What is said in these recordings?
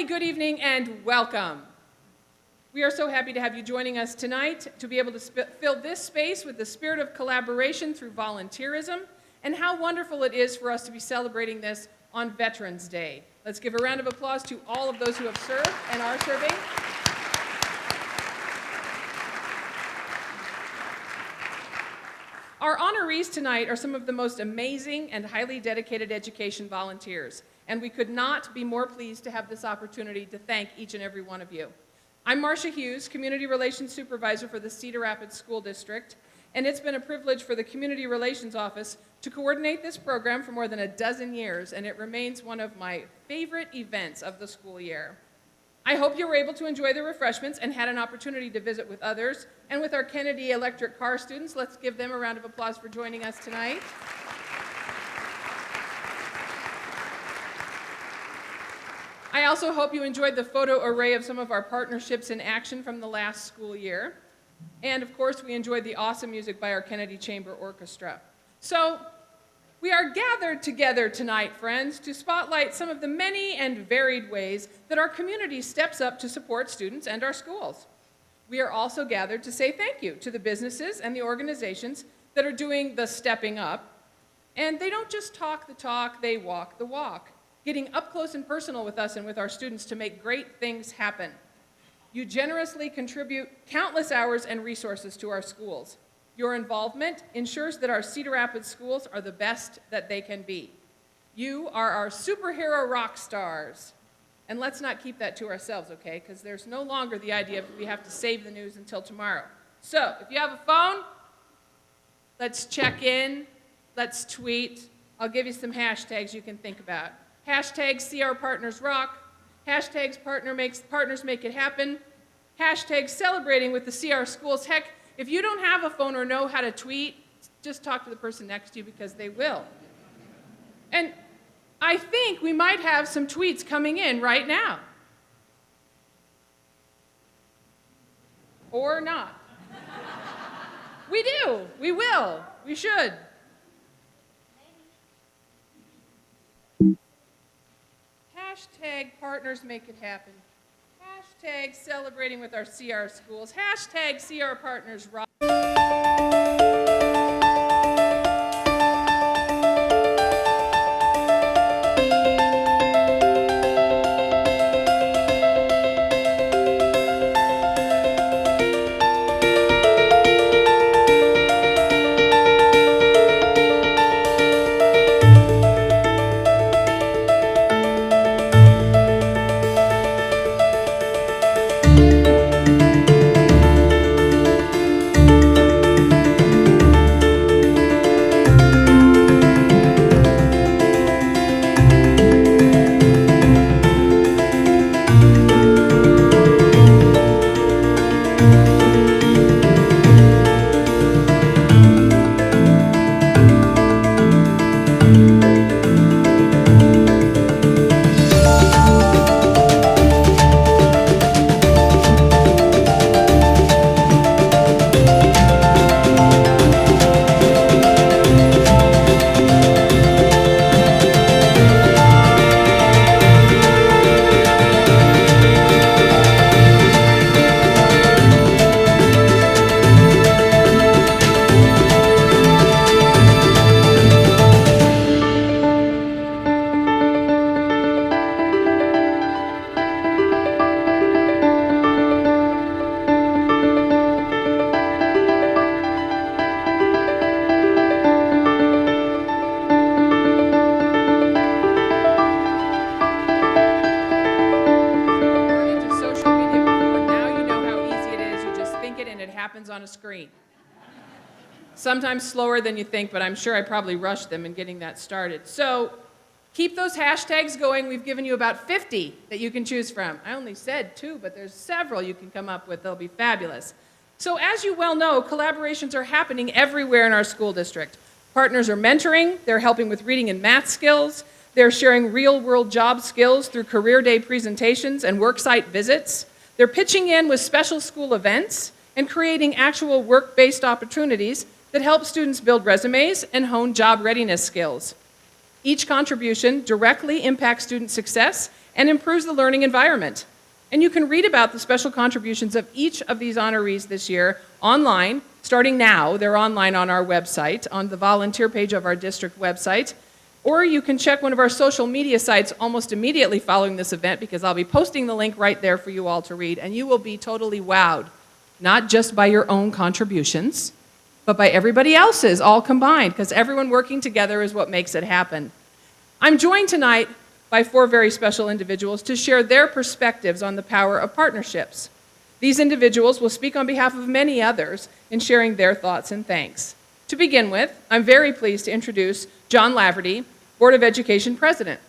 warmly good evening and welcome. We are so happy to have you joining us tonight to be able to fill this space with the spirit of collaboration through volunteerism, and how wonderful it is for us to be celebrating this on Veterans Day. Let's give a round of applause to all of those who have served and are serving. Our honorees tonight are some of the most amazing and highly dedicated education volunteers, and we could not be more pleased to have this opportunity to thank each and every one of you. I'm Marcia Hughes, Community Relations Supervisor for the Cedar Rapids School District, and it's been a privilege for the Community Relations Office to coordinate this program for more than a dozen years, and it remains one of my favorite events of the school year. I hope you were able to enjoy the refreshments and had an opportunity to visit with others. And with our Kennedy Electric Car students, let's give them a round of applause for joining us tonight. I also hope you enjoyed the photo array of some of our partnerships in action from the last school year. And of course, we enjoyed the awesome music by our Kennedy Chamber Orchestra. So, we are gathered together tonight, friends, to spotlight some of the many and varied ways that our community steps up to support students and our schools. We are also gathered to say thank you to the businesses and the organizations that are doing the stepping up. And they don't just talk the talk, they walk the walk, getting up close and personal with us and with our students to make great things happen. You generously contribute countless hours and resources to our schools. Your involvement ensures that our Cedar Rapids schools are the best that they can be. You are our superhero rock stars. And let's not keep that to ourselves, okay? Because there's no longer the idea of we have to save the news until tomorrow. So, if you have a phone, let's check in, let's tweet. I'll give you some hashtags you can think about. Hashtag #CRPartnersRock, hashtags Partners Make It Happen, hashtag celebrating with the CR schools. Heck, if you don't have a phone or know how to tweet, just talk to the person next to you because they will. And I think we might have some tweets coming in right now. Or not. We do. We will. We should. Hashtag Partners Make It Happen. Hashtag celebrating with our CR schools. Hashtag CR Partners Rock. On a screen. Sometimes slower than you think, but I'm sure I probably rushed them in getting that started. So keep those hashtags going. We've given you about 50 that you can choose from. I only said 2, but there's several you can come up with. They'll be fabulous. So as you well know, collaborations are happening everywhere in our school district. Partners are mentoring, they're helping with reading and math skills, they're sharing real-world job skills through career day presentations and worksite visits. They're pitching in with special school events and creating actual work-based opportunities that help students build resumes and hone job readiness skills. Each contribution directly impacts student success and improves the learning environment. And you can read about the special contributions of each of these honorees this year online, starting now. They're online on our website, on the volunteer page of our district website. Or you can check one of our social media sites almost immediately following this event, because I'll be posting the link right there for you all to read, and you will be totally wowed, not just by your own contributions, but by everybody else's, all combined, because everyone working together is what makes it happen. I'm joined tonight by 4 very special individuals to share their perspectives on the power of partnerships. These individuals will speak on behalf of many others in sharing their thoughts and thanks. To begin with, I'm very pleased to introduce John Laverty, Board of Education President.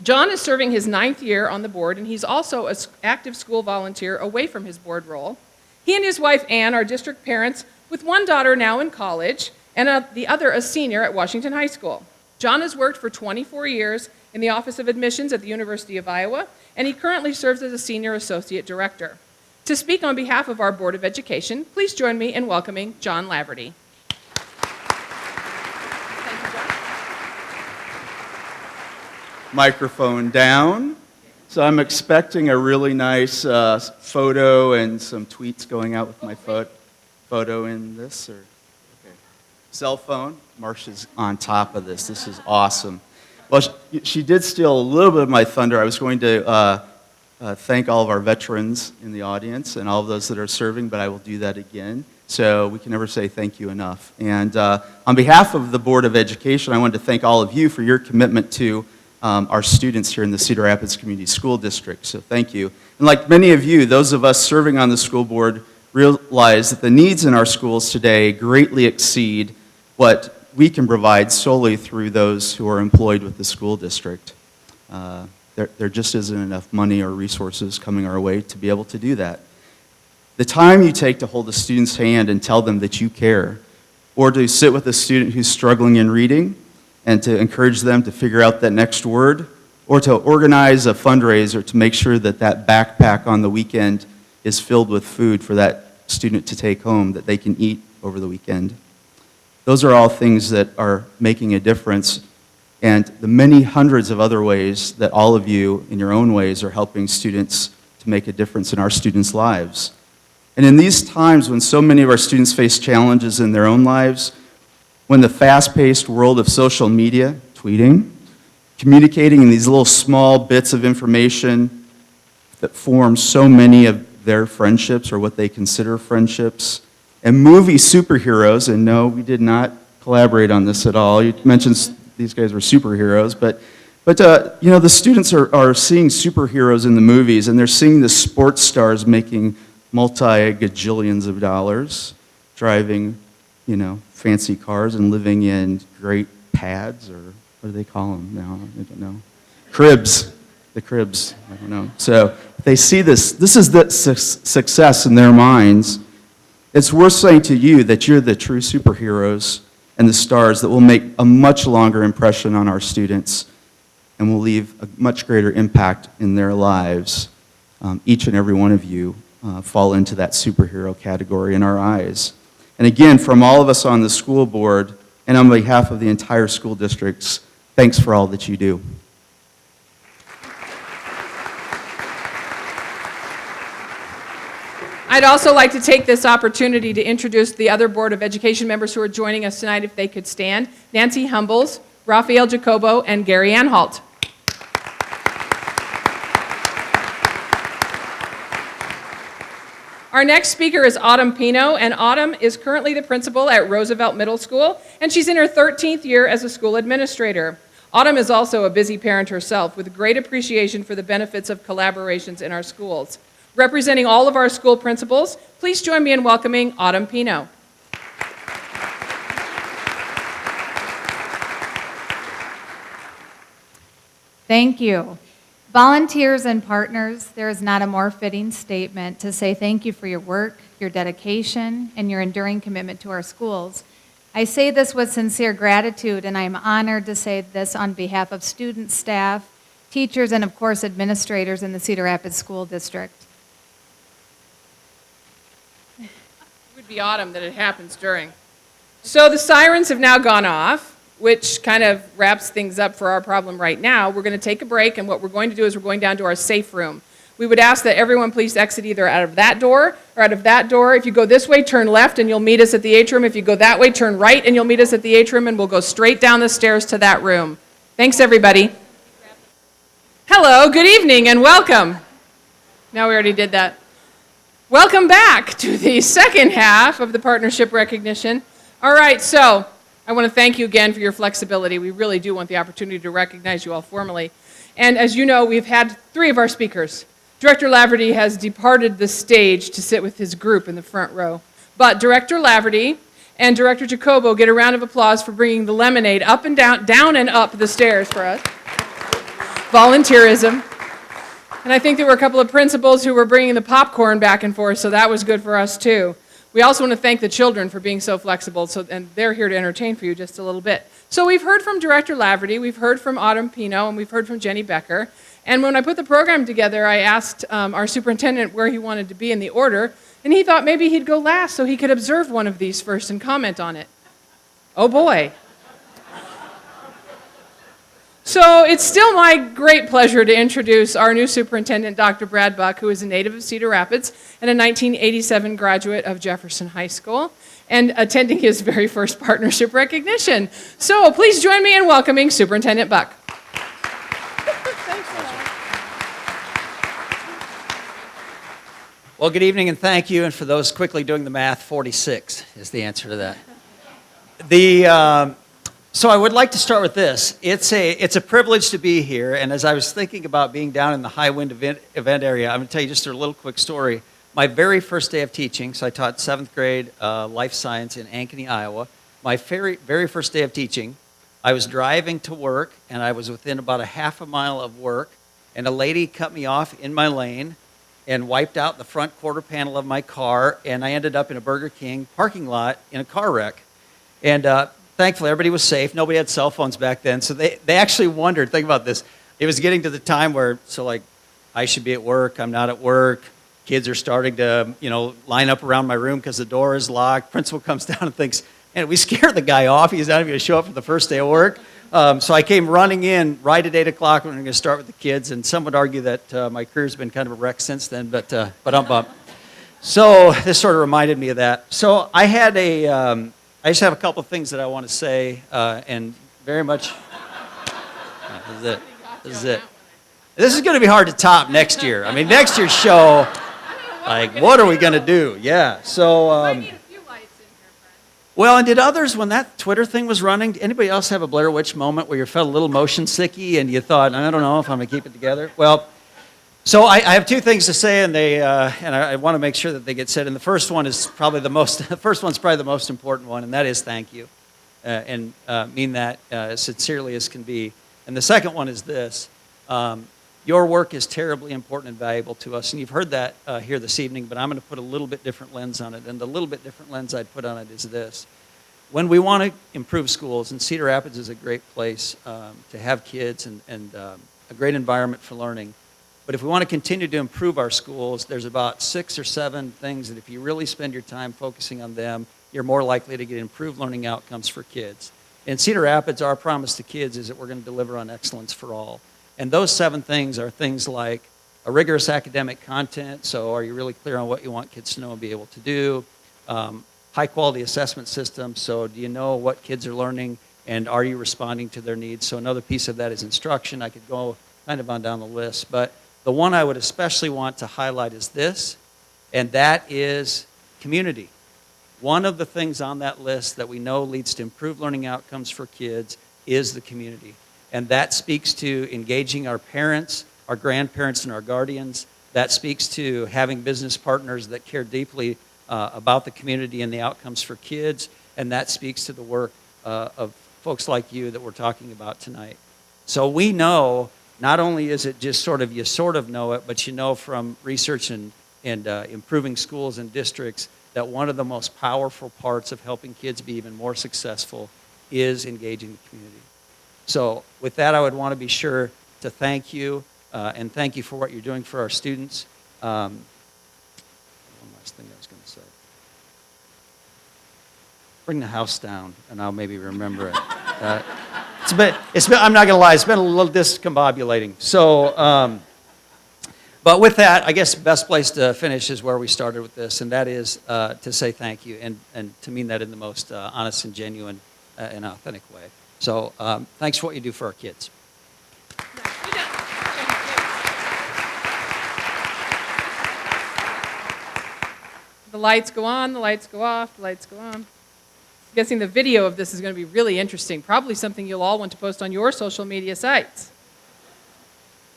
John is serving his 9th year on the board, and he's also an active school volunteer away from his board role. He and his wife, Ann, are district parents with one daughter now in college and the other a senior at Washington High School. John has worked for 24 years in the Office of Admissions at the University of Iowa, and he currently serves as a Senior Associate Director. To speak on behalf of our Board of Education, please join me in welcoming John Laverty. Thank you, John. Microphone down. So I'm expecting a really nice photo and some tweets going out with my photo in this. Okay. Cell phone. Marcia's on top of this. This is awesome. Well, she did steal a little bit of my thunder. I was going to thank all of our veterans in the audience and all of those that are serving, but I will do that again. So we can never say thank you enough. And on behalf of the Board of Education, I wanted to thank all of you for your commitment to our students here in the Cedar Rapids Community School District. So thank you. And like many of you, those of us serving on the school board realize that the needs in our schools today greatly exceed what we can provide solely through those who are employed with the school district. There just isn't enough money or resources coming our way to be able to do that. The time you take to hold a student's hand and tell them that you care, or to sit with a student who's struggling in reading and to encourage them to figure out that next word, or to organize a fundraiser to make sure that that backpack on the weekend is filled with food for that student to take home that they can eat over the weekend. Those are all things that are making a difference, and the many hundreds of other ways that all of you, in your own ways, are helping students to make a difference in our students' lives. And in these times when so many of our students face challenges in their own lives, when the fast-paced world of social media, tweeting, communicating in these little small bits of information that form so many of their friendships or what they consider friendships, and movie superheroes, and no, we did not collaborate on this at all. You mentioned these guys were superheroes, but you know, the students are seeing superheroes in the movies, and they're seeing the sports stars making multi-gajillions of dollars, driving, you know, fancy cars and living in great pads, or what do they call them now? I don't know. Cribs. The cribs. I don't know. So they see this is the success in their minds. It's worth saying to you that you're the true superheroes and the stars that will make a much longer impression on our students and will leave a much greater impact in their lives. Each and every one of you fall into that superhero category in our eyes. And again, from all of us on the school board and on behalf of the entire school districts, thanks for all that you do. I'd also like to take this opportunity to introduce the other Board of Education members who are joining us tonight, if they could stand. Nancy Humbles, Raphael Jacobo, and Gary Anhalt. Our next speaker is Autumn Pino, and Autumn is currently the principal at Roosevelt Middle School, and she's in her 13th year as a school administrator. Autumn is also a busy parent herself, with great appreciation for the benefits of collaborations in our schools. Representing all of our school principals, please join me in welcoming Autumn Pino. Thank you. Volunteers and partners, there is not a more fitting statement to say thank you for your work, your dedication, and your enduring commitment to our schools. I say this with sincere gratitude, and I am honored to say this on behalf of students, staff, teachers, and of course administrators in the Cedar Rapids School District. It would be Autumn that it happens during. So the sirens have now gone off, which kind of wraps things up for our problem right now. We're going to take a break, and what we're going to do is we're going down to our safe room. We would ask that everyone please exit either out of that door or out of that door. If you go this way, turn left and you'll meet us at the atrium. If you go that way, turn right and you'll meet us at the atrium, and we'll go straight down the stairs to that room. Thanks, everybody. Hello, good evening, and welcome. No, we already did that. Welcome back to the second half of the partnership recognition. All right, so I want to thank you again for your flexibility. We really do want the opportunity to recognize you all formally. And as you know, we've had 3 of our speakers. Director Laverty has departed the stage to sit with his group in the front row. But Director Laverty and Director Jacobo get a round of applause for bringing the lemonade up and down and up the stairs for us. Volunteerism. And I think there were a couple of principals who were bringing the popcorn back and forth, so that was good for us too. We also want to thank the children for being so flexible, and they're here to entertain for you just a little bit. So we've heard from Director Laverty, we've heard from Autumn Pino, and we've heard from Jenny Becker. And when I put the program together, I asked our superintendent where he wanted to be in the order, and he thought maybe he'd go last so he could observe one of these first and comment on it. Oh boy. So it's still my great pleasure to introduce our new superintendent, Dr. Brad Buck, who is a native of Cedar Rapids and a 1987 graduate of Jefferson High School and attending his very first partnership recognition. So please join me in welcoming Superintendent Buck. Well, good evening and thank you. And for those quickly doing the math, 46 is the answer to that. So I would like to start with this. It's a privilege to be here. And as I was thinking about being down in the high wind event area, I'm going to tell you just a little quick story. My very first day of teaching, so I taught 7th grade life science in Ankeny, Iowa. My very first day of teaching, I was driving to work, and I was within about a half a mile of work, and a lady cut me off in my lane and wiped out the front quarter panel of my car, and I ended up in a Burger King parking lot in a car wreck. And thankfully, everybody was safe. Nobody had cell phones back then, so they actually wondered, think about this, it was getting to the time where, I should be at work, I'm not at work, kids are starting to, line up around my room because the door is locked. Principal comes down and thinks, man, we scared the guy off, he's not even going to show up for the first day of work. So I came running in right at 8 o'clock when we were going to start with the kids, and some would argue that my career's been kind of a wreck since then, but I'm bummed. So this sort of reminded me of that. So I just have a couple of things that I want to say, and very much, this is it. This is going to be hard to top next year. I mean, next year's show, what are we going to do? Yeah, so... Well, and did others, when that Twitter thing was running, did anybody else have a Blair Witch moment where you felt a little motion sicky and you thought, I don't know if I'm going to keep it together? Well, so I have 2 things to say, and I want to make sure that they get said. And the first one is probably the most important one, and that is thank you, and mean that as sincerely as can be. And the second one is this: your work is terribly important and valuable to us, and you've heard that here this evening. But I'm going to put a little bit different lens on it, and the little bit different lens I'd put on it is this: when we want to improve schools, and Cedar Rapids is a great place to have kids and a great environment for learning. But if we want to continue to improve our schools, there's about 6 or 7 things that if you really spend your time focusing on them, you're more likely to get improved learning outcomes for kids. In Cedar Rapids, our promise to kids is that we're going to deliver on excellence for all. And those 7 things are things like a rigorous academic content, so are you really clear on what you want kids to know and be able to do? High-quality assessment system, so do you know what kids are learning and are you responding to their needs? So another piece of that is instruction. I could go kind of on down the list, but the one I would especially want to highlight is this, and that is community. One of the things on that list that we know leads to improved learning outcomes for kids is the community. And that speaks to engaging our parents, our grandparents, and our guardians. That speaks to having business partners that care deeply about the community and the outcomes for kids. And that speaks to the work of folks like you that we're talking about tonight. So we know, not only is it just you sort of know it, but you know from research and improving schools and districts that one of the most powerful parts of helping kids be even more successful is engaging the community. So with that, I would want to be sure to thank you, and thank you for what you're doing for our students. One last thing I was going to say. Bring the house down, and I'll maybe remember it. I'm not going to lie, it's been a little discombobulating. So, but with that, I guess the best place to finish is where we started with this, and that is to say thank you, and to mean that in the most honest and genuine and authentic way. So thanks for what you do for our kids. The lights go on, the lights go off, the lights go on. I'm guessing the video of this is going to be really interesting, probably something you'll all want to post on your social media sites.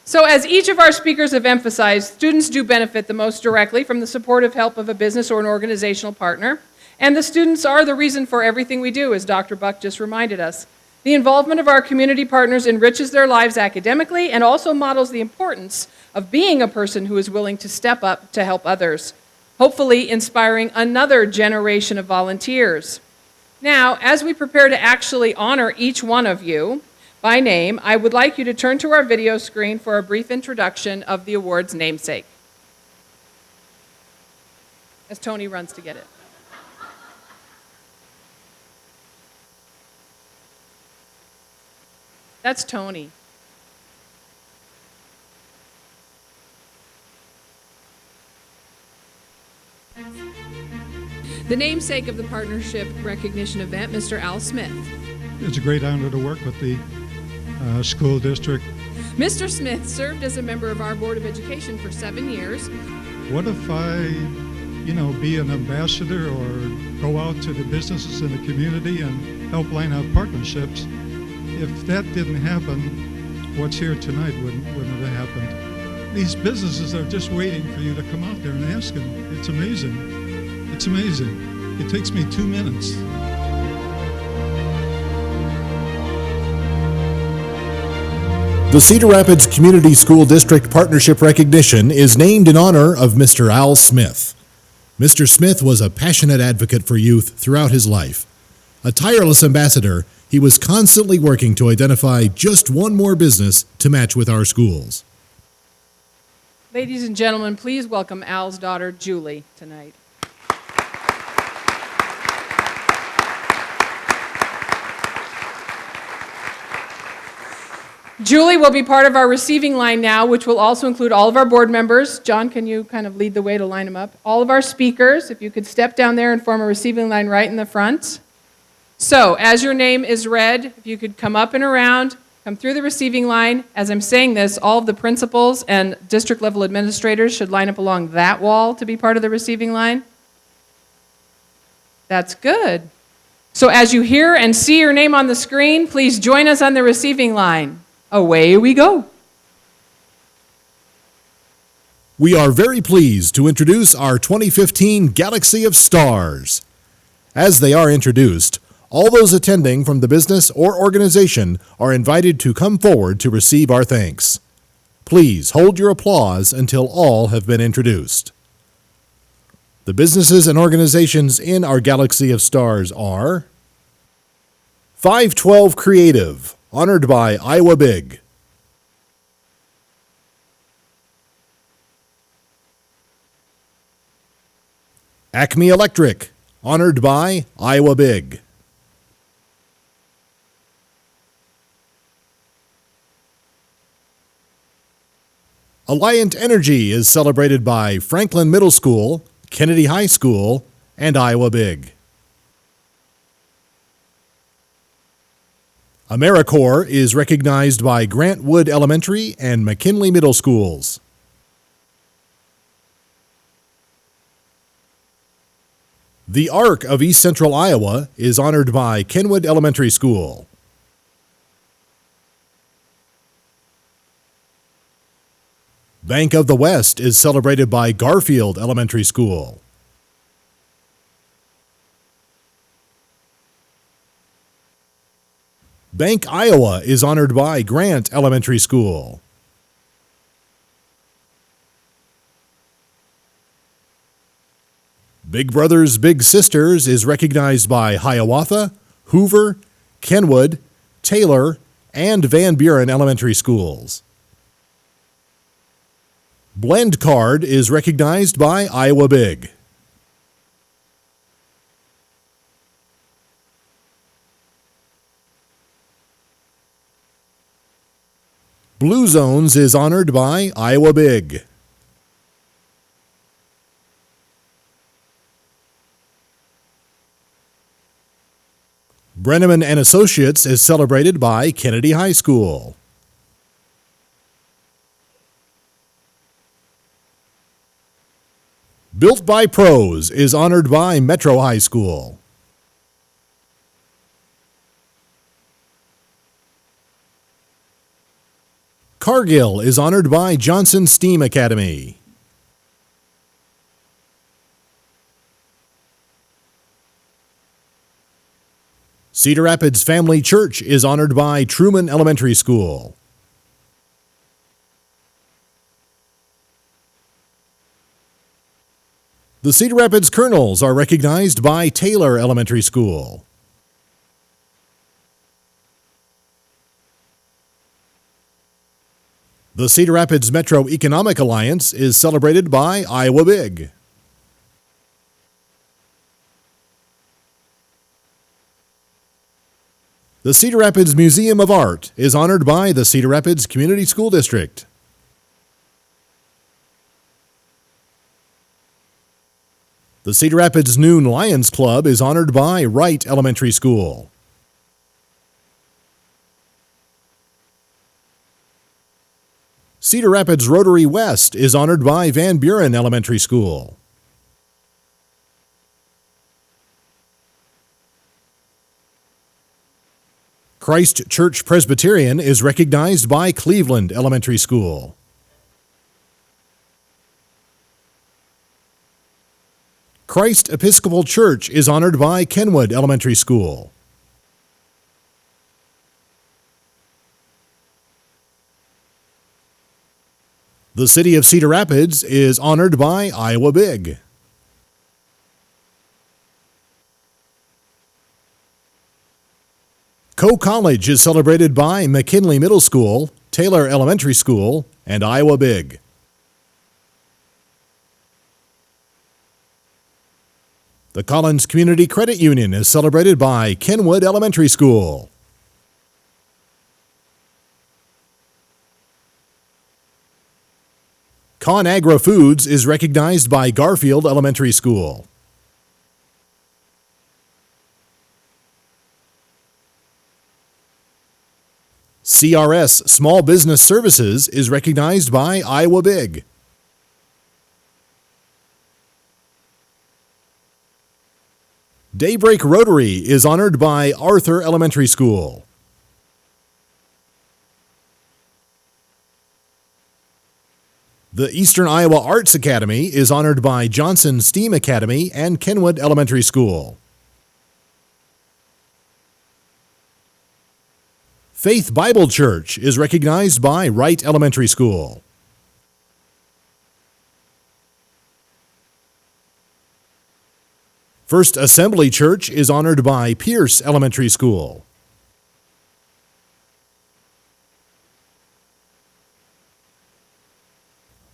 So as each of our speakers have emphasized, students do benefit the most directly from the supportive help of a business or an organizational partner, and the students are the reason for everything we do, as Dr. Buck just reminded us. The involvement of our community partners enriches their lives academically and also models the importance of being a person who is willing to step up to help others, hopefully inspiring another generation of volunteers. Now, as we prepare to actually honor each one of you by name, I would like you to turn to our video screen for a brief introduction of the award's namesake. As Tony runs to get it. That's Tony. The namesake of the partnership recognition event, Mr. Al Smith. It's a great honor to work with the school district. Mr. Smith served as a member of our Board of Education for 7 years. What if I, be an ambassador or go out to the businesses in the community and help line out partnerships? If that didn't happen, what's here tonight wouldn't have happened. These businesses are just waiting for you to come out there and ask them. It's amazing. It's amazing. It takes me 2 minutes. The Cedar Rapids Community School District Partnership Recognition is named in honor of Mr. Al Smith. Mr. Smith was a passionate advocate for youth throughout his life. A tireless ambassador, he was constantly working to identify just one more business to match with our schools. Ladies and gentlemen, please welcome Al's daughter, Julie, tonight. Julie will be part of our receiving line now, which will also include all of our board members. John, can you kind of lead the way to line them up? All of our speakers, if you could step down there and form a receiving line right in the front. So, as your name is read, if you could come up and around, come through the receiving line. As I'm saying this, all of the principals and district level administrators should line up along that wall to be part of the receiving line. That's good. So as you hear and see your name on the screen, please join us on the receiving line. Away we go. We are very pleased to introduce our 2015 Galaxy of Stars. As they are introduced, all those attending from the business or organization are invited to come forward to receive our thanks. Please hold your applause until all have been introduced. The businesses and organizations in our Galaxy of Stars are 512 Creative, honored by Iowa Big. Acme Electric, honored by Iowa Big. Alliant Energy is celebrated by Franklin Middle School, Kennedy High School, and Iowa Big. AmeriCorps is recognized by Grant Wood Elementary and McKinley Middle Schools. The Arc of East Central Iowa is honored by Kenwood Elementary School. Bank of the West is celebrated by Garfield Elementary School. Bank Iowa is honored by Grant Elementary School. Big Brothers Big Sisters is recognized by Hiawatha, Hoover, Kenwood, Taylor, and Van Buren Elementary Schools. Blend Card is recognized by Iowa Big. Blue Zones is honored by Iowa Big. Brenneman and Associates is celebrated by Kennedy High School. Built by Pros is honored by Metro High School. Cargill is honored by Johnson Steam Academy. Cedar Rapids Family Church is honored by Truman Elementary School. The Cedar Rapids Colonels are recognized by Taylor Elementary School. The Cedar Rapids Metro Economic Alliance is celebrated by Iowa Big. The Cedar Rapids Museum of Art is honored by the Cedar Rapids Community School District. The Cedar Rapids Noon Lions Club is honored by Wright Elementary School. Cedar Rapids Rotary West is honored by Van Buren Elementary School. Christ Church Presbyterian is recognized by Cleveland Elementary School. Christ Episcopal Church is honored by Kenwood Elementary School. The City of Cedar Rapids is honored by Iowa Big. Coe College is celebrated by McKinley Middle School, Taylor Elementary School, and Iowa Big. The Collins Community Credit Union is celebrated by Kenwood Elementary School. ConAgra Foods is recognized by Garfield Elementary School. CRS Small Business Services is recognized by Iowa Big. Daybreak Rotary is honored by Arthur Elementary School. The Eastern Iowa Arts Academy is honored by Johnson Steam Academy and Kenwood Elementary School. Faith Bible Church is recognized by Wright Elementary School. First Assembly Church is honored by Pierce Elementary School.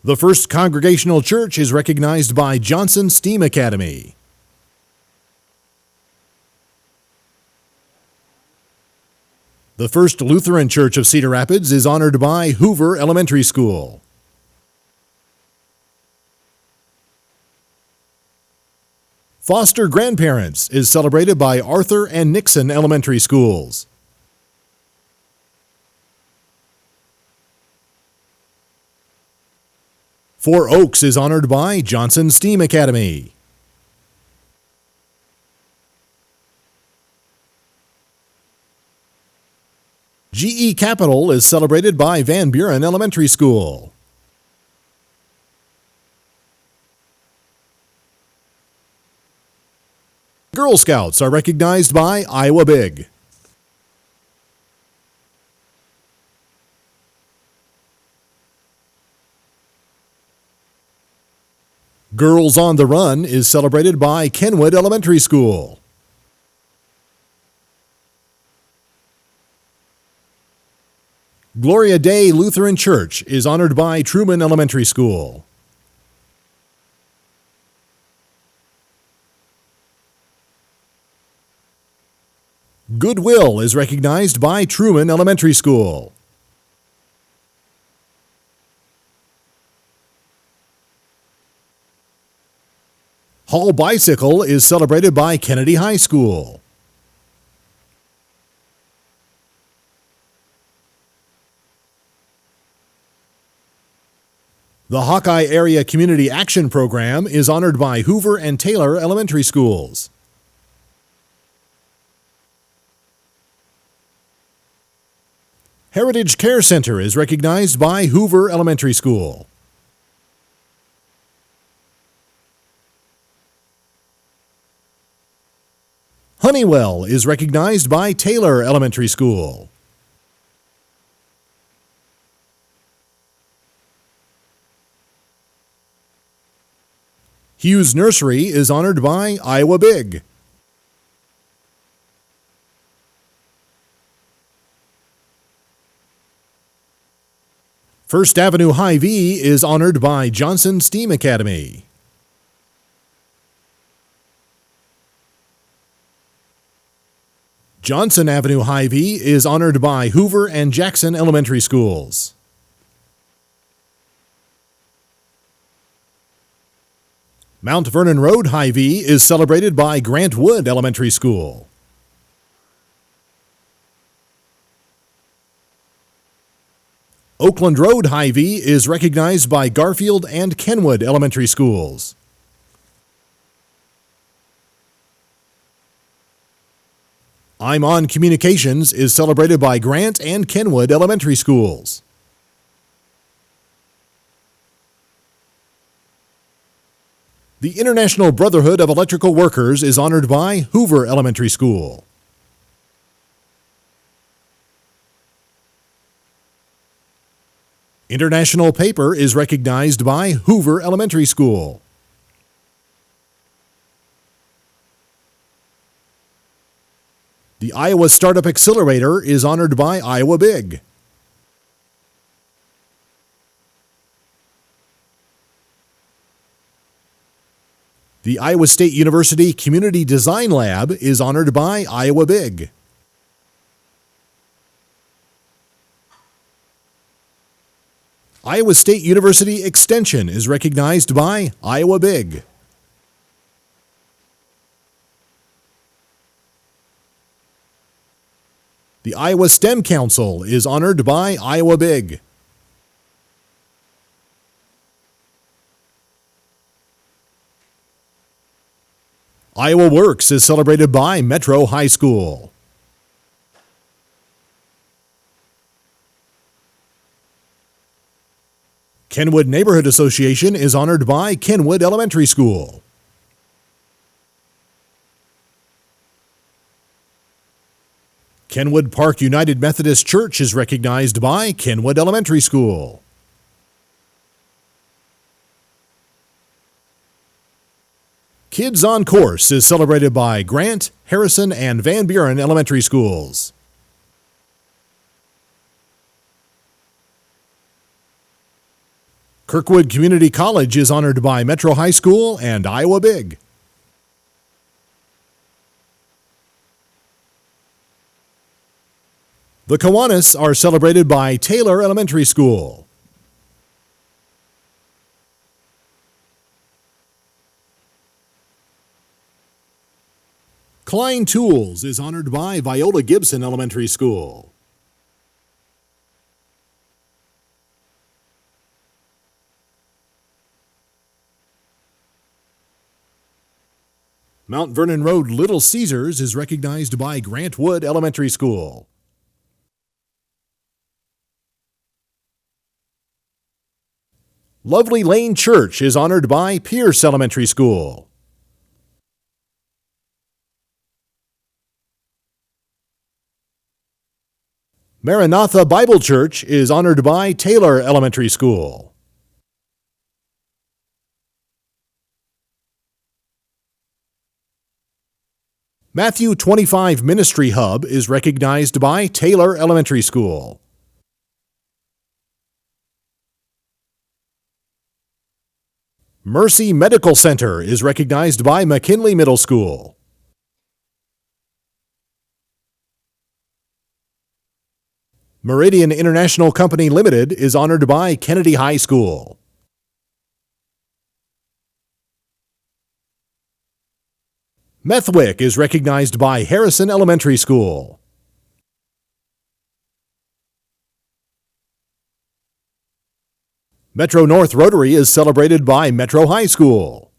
The First Congregational Church is recognized by Johnson Steam Academy. The First Lutheran Church of Cedar Rapids is honored by Hoover Elementary School. Foster Grandparents is celebrated by Arthur and Nixon Elementary Schools. Four Oaks is honored by Johnson Steam Academy. GE Capital is celebrated by Van Buren Elementary School. Girl Scouts are recognized by Iowa Big. Girls on the Run is celebrated by Kenwood Elementary School. Gloria Day Lutheran Church is honored by Truman Elementary School. Goodwill is recognized by Truman Elementary School. Hall Bicycle is celebrated by Kennedy High School. The Hawkeye Area Community Action Program is honored by Hoover and Taylor Elementary Schools. Heritage Care Center is recognized by Hoover Elementary School. Honeywell is recognized by Taylor Elementary School. Hughes Nursery is honored by Iowa Big. First Avenue Hy-Vee is honored by Johnson Steam Academy. Johnson Avenue Hy-Vee is honored by Hoover and Jackson Elementary Schools. Mount Vernon Road Hy-Vee is celebrated by Grant Wood Elementary School. Oakland Road Hy-Vee is recognized by Garfield and Kenwood Elementary Schools. I'm On Communications is celebrated by Grant and Kenwood Elementary Schools. The International Brotherhood of Electrical Workers is honored by Hoover Elementary School. International Paper is recognized by Hoover Elementary School. The Iowa Startup Accelerator is honored by Iowa Big. The Iowa State University Community Design Lab is honored by Iowa Big. Iowa State University Extension is recognized by Iowa Big. The Iowa STEM Council is honored by Iowa Big. Iowa Works is celebrated by Metro High School. Kenwood Neighborhood Association is honored by Kenwood Elementary School. Kenwood Park United Methodist Church is recognized by Kenwood Elementary School. Kids on Course is celebrated by Grant, Harrison, and Van Buren Elementary Schools. Kirkwood Community College is honored by Metro High School and Iowa Big. The Kiwanis are celebrated by Taylor Elementary School. Klein Tools is honored by Viola Gibson Elementary School. Mount Vernon Road Little Caesars is recognized by Grant Wood Elementary School. Lovely Lane Church is honored by Pierce Elementary School. Maranatha Bible Church is honored by Taylor Elementary School. Matthew 25 Ministry Hub is recognized by Taylor Elementary School. Mercy Medical Center is recognized by McKinley Middle School. Meridian International Company Limited is honored by Kennedy High School. Methwick is recognized by Harrison Elementary School. Metro North Rotary is celebrated by Metro High School.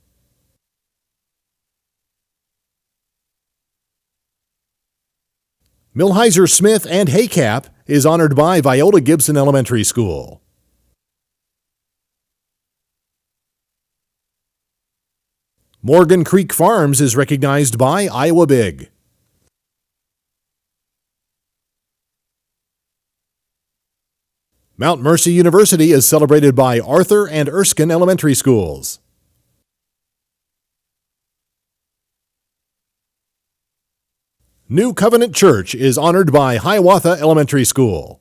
Millheiser Smith and Haycap is honored by Viola Gibson Elementary School. Morgan Creek Farms is recognized by Iowa Big. Mount Mercy University is celebrated by Arthur and Erskine Elementary Schools. New Covenant Church is honored by Hiawatha Elementary School.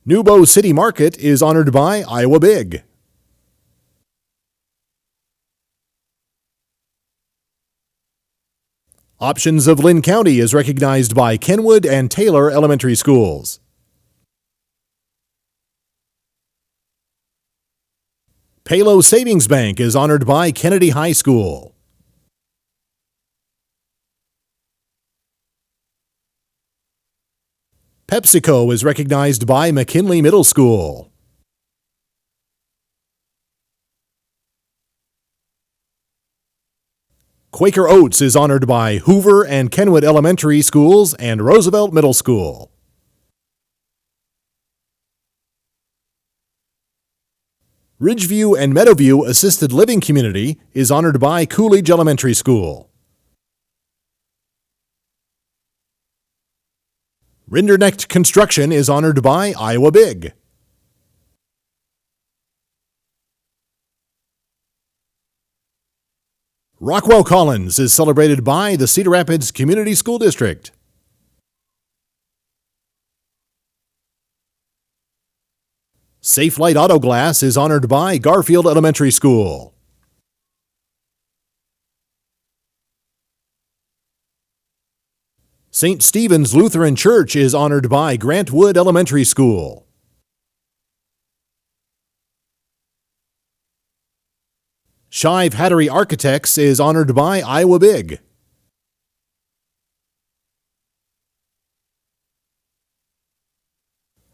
New Bow City Market is honored by Iowa Big. Options of Lynn County is recognized by Kenwood and Taylor Elementary Schools. Palo Savings Bank is honored by Kennedy High School. PepsiCo is recognized by McKinley Middle School. Quaker Oats is honored by Hoover and Kenwood Elementary Schools and Roosevelt Middle School. Ridgeview and Meadowview Assisted Living Community is honored by Coolidge Elementary School. Rinderknecht Construction is honored by Iowa Big. Rockwell Collins is celebrated by the Cedar Rapids Community School District. Safe Light Auto Glass is honored by Garfield Elementary School. St. Stephen's Lutheran Church is honored by Grant Wood Elementary School. Shive Hattery Architects is honored by Iowa Big.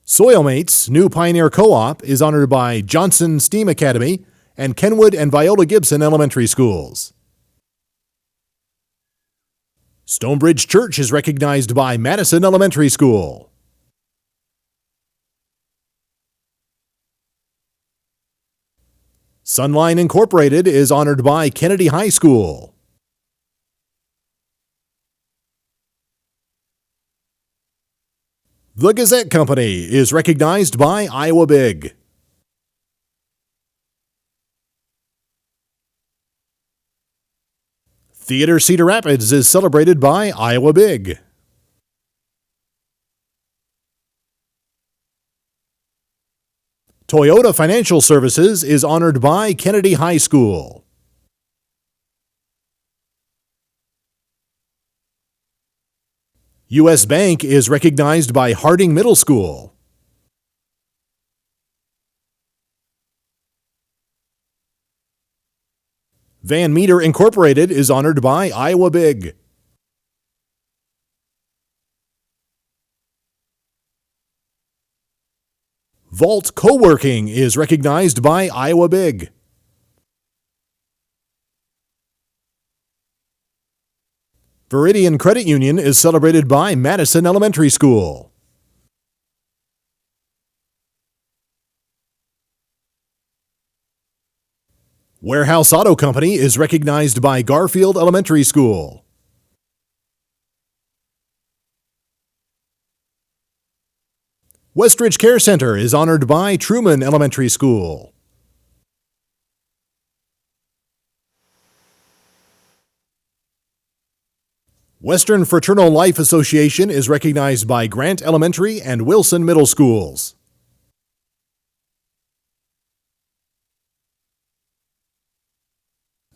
Soilmates New Pioneer Co-op is honored by Johnson STEAM Academy and Kenwood and Viola Gibson Elementary Schools. Stonebridge Church is recognized by Madison Elementary School. Sunline Incorporated is honored by Kennedy High School. The Gazette Company is recognized by Iowa Big. Theater Cedar Rapids is celebrated by Iowa Big. Toyota Financial Services is honored by Kennedy High School. U.S. Bank is recognized by Harding Middle School. Van Meter Incorporated is honored by Iowa Big. Vault Co-working is recognized by Iowa Big. Viridian Credit Union is celebrated by Madison Elementary School. Warehouse Auto Company is recognized by Garfield Elementary School. Westridge Care Center is honored by Truman Elementary School. Western Fraternal Life Association is recognized by Grant Elementary and Wilson Middle Schools.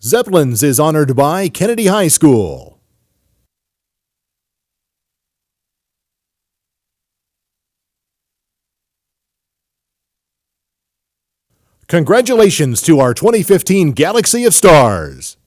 Zeppelins is honored by Kennedy High School. Congratulations to our 2015 Galaxy of Stars.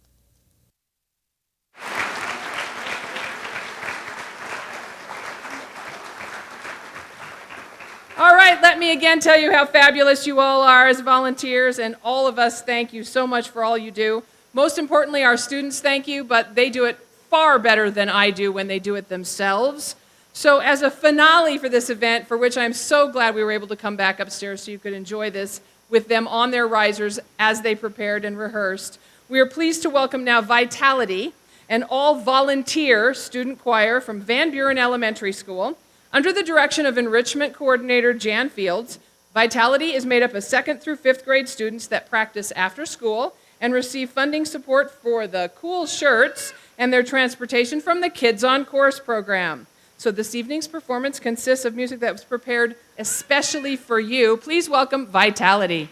All right, let me again tell you how fabulous you all are as volunteers, and all of us thank you so much for all you do. Most importantly, our students thank you, but they do it far better than I do when they do it themselves. So as a finale for this event, for which I'm so glad we were able to come back upstairs so you could enjoy this with them on their risers as they prepared and rehearsed, we are pleased to welcome now Vitality, an all-volunteer student choir from Van Buren Elementary School. Under the direction of Enrichment Coordinator Jan Fields, Vitality is made up of 2nd through 5th grade students that practice after school and receive funding support for the cool shirts and their transportation from the Kids on Course program. So this evening's performance consists of music that was prepared especially for you. Please welcome Vitality.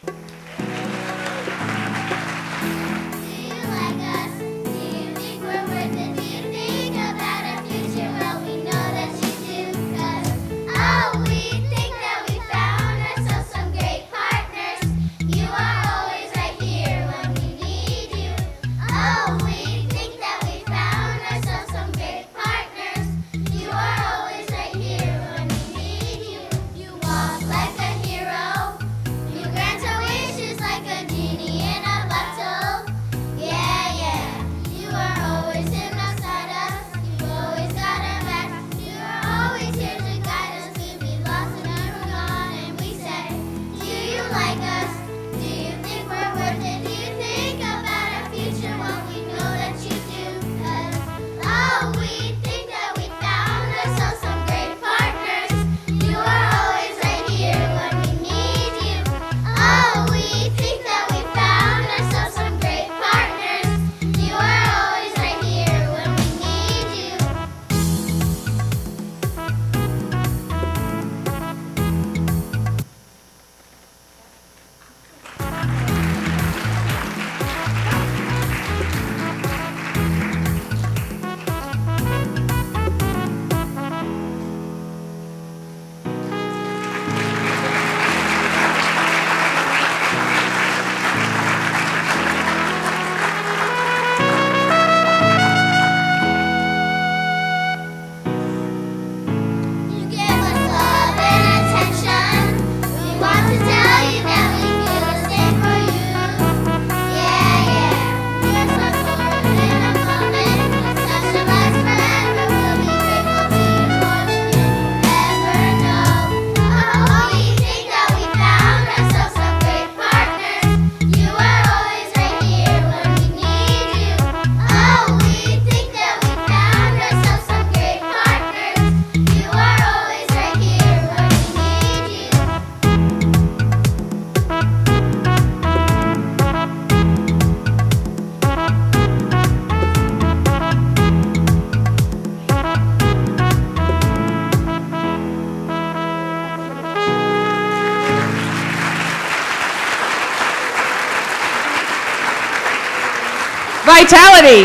Vitality.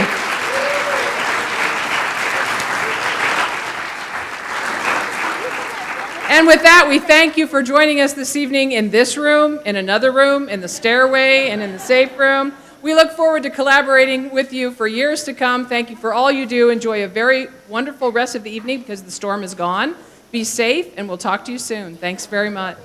And with that, we thank you for joining us this evening in this room, in another room, in the stairway, and in the safe room. We look forward to collaborating with you for years to come. Thank you for all you do. Enjoy a very wonderful rest of the evening because the storm is gone. Be safe, and we'll talk to you soon. Thanks very much.